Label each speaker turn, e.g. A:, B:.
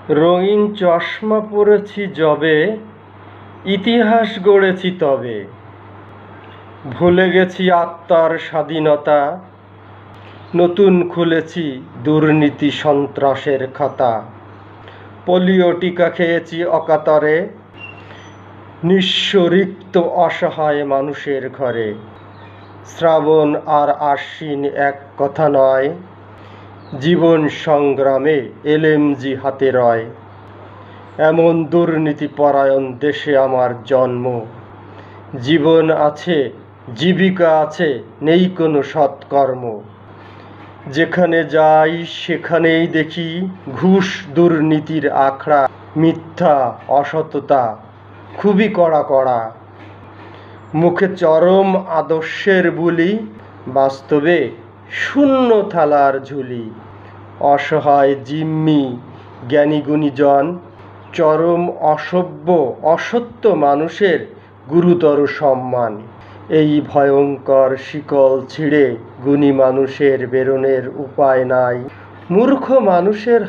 A: রঙিন চশমা পরেছি যবে, ইতিহাস গড়েছি তবে। ভুলে গেছি আত্মার স্বাধীনতা, নতুন খুলেছি দুর্নীতি সন্ত্রাসের খাতা। পোলিও টিকা খেয়েছি অকাতরে, নিঃস্ব রিক্ত অসহায় মানুষের ঘরে। শ্রাবণ আর আশ্বিন এক কথা নয়, জীবন সংগ্রামে এলএমজি হাতে রয়। এমন দুর্নীতি পরায়ণ দেশে আমার জন্ম। জীবন আছে, জীবিকা আছে, নেই কোনো সৎকর্ম। যেখানে যাই সেখানেই দেখি ঘুষ দুর্নীতির আখড়া, মিথ্যা অসততা খুবই কড়া কড়া। মুখে চরম আদর্শের বুলি, বাস্তবে শূন্য থালার ঝুলি। অসহায় জিম্মি জ্ঞানী গুণীজন, চরম অসভ্য অসত্য মানুষের গুরুতর সম্মান। এই ভয়ঙ্কর শিকল ছিঁড়ে গুণী মানুষের বেরোনের উপায় নাই। মূর্খ মানুষের